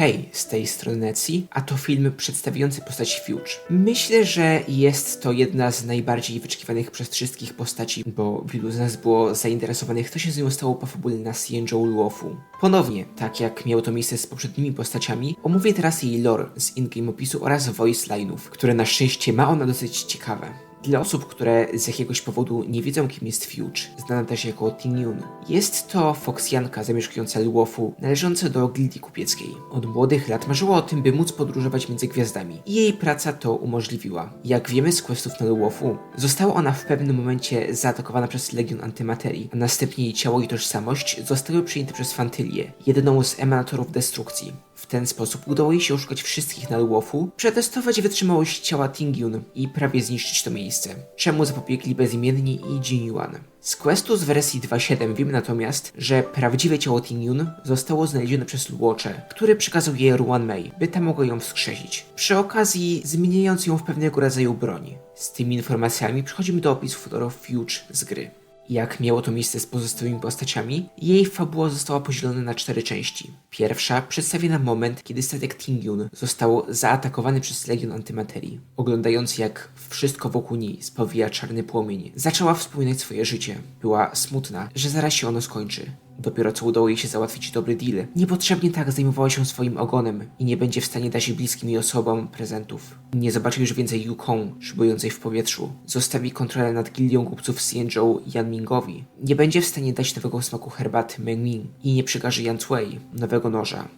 Hej, z tej strony Netsi, a to film przedstawiający postać Fuge. Myślę, że jest to jedna z najbardziej wyczekiwanych przez wszystkich postaci, bo wielu z nas było zainteresowanych, co się z nią stało po fabule na Xianzhou Luofu. Ponownie, tak jak miało to miejsce z poprzednimi postaciami, omówię teraz jej lore z in-game opisu oraz voice line'ów, które na szczęście ma ona dosyć ciekawe. Dla osób, które z jakiegoś powodu nie wiedzą, kim jest Fuge, znana też jako Ting Yun, jest to foksjanka zamieszkująca Luofu, należąca do gildii kupieckiej. Od młodych lat marzyła o tym, by móc podróżować między gwiazdami i jej praca to umożliwiła. Jak wiemy z questów na Luofu, została ona w pewnym momencie zaatakowana przez Legion Antymaterii, a następnie jej ciało i tożsamość zostały przyjęte przez Fantylię, jedną z emanatorów destrukcji. W ten sposób udało jej się oszukać wszystkich na Luofu, przetestować wytrzymałość ciała Ting Yun i prawie zniszczyć to miejsce, czemu zapobiegli bezimienni i Jin Yuan. Z questu z wersji 2.7 wiemy natomiast, że prawdziwe ciało Ting Yun zostało znalezione przez Luocze, który przekazał je Ruan Mei, by ta mogła ją wskrzesić, przy okazji zmieniając ją w pewnego rodzaju broń. Z tymi informacjami przechodzimy do opisów lore Fuge z gry. Jak miało to miejsce z pozostałymi postaciami, jej fabuła została podzielona na 4 części. Pierwsza przedstawia nam moment, kiedy statek Ting Yun został zaatakowany przez Legion Antymaterii. Oglądając jak wszystko wokół niej spowija czarny płomień, zaczęła wspominać swoje życie. Była smutna, że zaraz się ono skończy. Dopiero co udało jej się załatwić dobry deal, niepotrzebnie tak zajmowała się swoim ogonem i nie będzie w stanie dać bliskim jej osobom prezentów. Nie zobaczy już więcej Yukong szybującej w powietrzu. Zostawi kontrolę nad gildią kupców Xianzhou Yanmingowi. Nie będzie w stanie dać nowego smaku herbaty Mengming i nie przekaże Yan Cui nowego noża.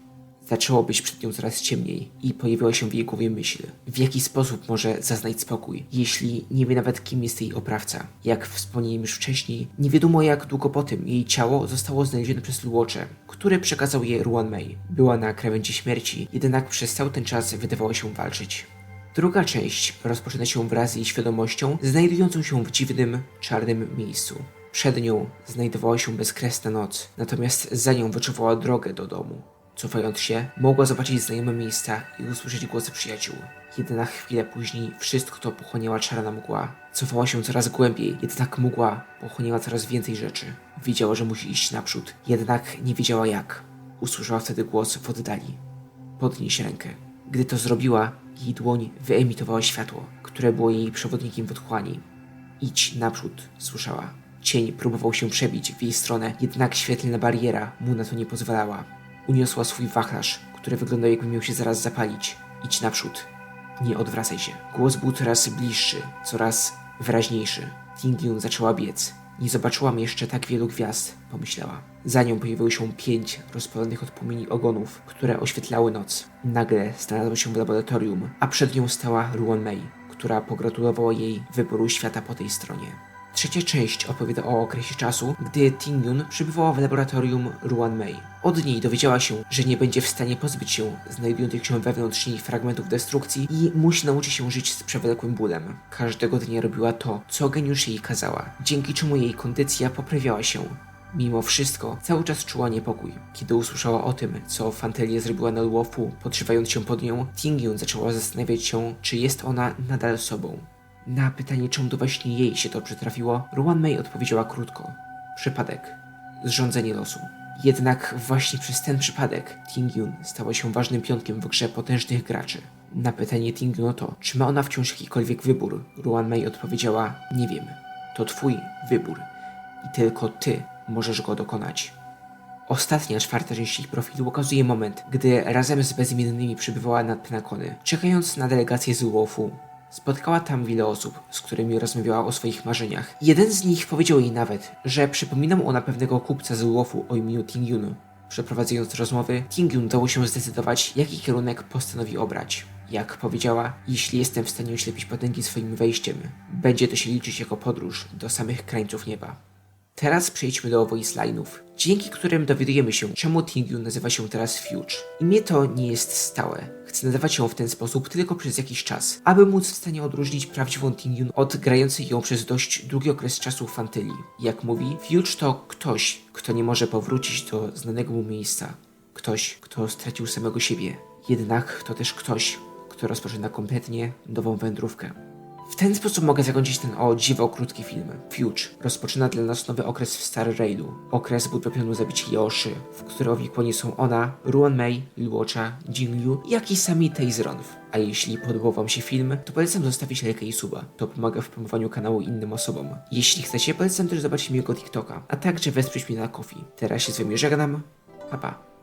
Zaczęło być przed nią coraz ciemniej i pojawiła się w jej głowie myśl, w jaki sposób może zaznać spokój, jeśli nie wie nawet, kim jest jej oprawca. Jak wspomniałem już wcześniej, nie wiadomo jak długo po tym jej ciało zostało znalezione przez Luocze, który przekazał je Ruan Mei. Była na krawędzi śmierci, jednak przez cały ten czas wydawała się walczyć. Druga część rozpoczyna się wraz z jej świadomością, znajdującą się w dziwnym, czarnym miejscu. Przed nią znajdowała się bezkresna noc, natomiast za nią wyczuwała drogę do domu. Cofając się, mogła zobaczyć znajome miejsca i usłyszeć głosy przyjaciół. Jednak chwilę później wszystko to pochłaniała czarna mgła. Cofała się coraz głębiej, jednak mgła pochłaniała coraz więcej rzeczy. Wiedziała, że musi iść naprzód, jednak nie wiedziała jak. Usłyszała wtedy głos w oddali. Podnieś rękę. Gdy to zrobiła, jej dłoń wyemitowała światło, które było jej przewodnikiem w otchłani. Idź naprzód, słyszała. Cień próbował się przebić w jej stronę, jednak świetlna bariera mu na to nie pozwalała. Uniosła swój wachlarz, który wyglądał jakby miał się zaraz zapalić. Idź naprzód. Nie odwracaj się. Głos był coraz bliższy, coraz wyraźniejszy. Ting Yun zaczęła biec. Nie zobaczyłam jeszcze tak wielu gwiazd, pomyślała. Za nią pojawiło się 5 rozpalonych od płomieni ogonów, które oświetlały noc. Nagle znalazła się w laboratorium, a przed nią stała Ruan Mei, która pogratulowała jej wyboru świata po tej stronie. Trzecia część opowiada o okresie czasu, gdy Ting Yun przebywała w laboratorium Ruan Mei. Od niej dowiedziała się, że nie będzie w stanie pozbyć się znajdujących się wewnątrz niej fragmentów destrukcji i musi nauczyć się żyć z przewlekłym bólem. Każdego dnia robiła to, co geniusz jej kazała, dzięki czemu jej kondycja poprawiała się. Mimo wszystko, cały czas czuła niepokój. Kiedy usłyszała o tym, co Fantylia zrobiła na Luofu, podszywając się pod nią, Ting Yun zaczęła zastanawiać się, czy jest ona nadal sobą. Na pytanie, czemu to właśnie jej się to przytrafiło, Ruan Mei odpowiedziała krótko. Przypadek. Zrządzenie losu. Jednak właśnie przez ten przypadek Ting Yun stała się ważnym pionkiem w grze potężnych graczy. Na pytanie Ting Yun o to, czy ma ona wciąż jakikolwiek wybór, Ruan Mei odpowiedziała: nie wiem. To twój wybór. I tylko ty możesz go dokonać. Ostatnia, 4. część ich profilu ukazuje moment, gdy razem z bezimiennymi przybywała na Penacony, czekając na delegację z Luofu. Spotkała tam wiele osób, z którymi rozmawiała o swoich marzeniach. Jeden z nich powiedział jej nawet, że przypomina mu ona pewnego kupca z Luofu o imieniu Ting Yun. Przeprowadzając rozmowy, Ting Yun dało się zdecydować, jaki kierunek postanowi obrać. Jak powiedziała, jeśli jestem w stanie oślepić potęgi swoim wejściem, będzie to się liczyć jako podróż do samych krańców nieba. Teraz przejdźmy do voice line'ów, dzięki którym dowiadujemy się, czemu Ting Yun nazywa się teraz Fuge. Imię to nie jest stałe. Chce nadawać ją w ten sposób tylko przez jakiś czas, aby móc w stanie odróżnić prawdziwą Ting Yun od grającej ją przez dość długi okres czasu w Fantylii. Jak mówi, Fuge to ktoś, kto nie może powrócić do znanego mu miejsca. Ktoś, kto stracił samego siebie. Jednak to też ktoś, kto rozpoczyna kompletnie nową wędrówkę. W ten sposób mogę zakończyć ten o dziwo krótki film. Fuge rozpoczyna dla nas nowy okres w Star Railu. Okres budowy planu zabicia Yoshi, w którym owikłani są ona, Ruan Mei, Luocha, Jingliu, jak i sami Taze-Ronf. A jeśli podobał wam się film, to polecam zostawić lajka i suba. To pomaga w promowaniu kanału innym osobom. Jeśli chcecie, polecam też zobaczyć mojego TikToka, a także wesprzeć mnie na Ko-fi. Teraz się z wami żegnam. Pa pa.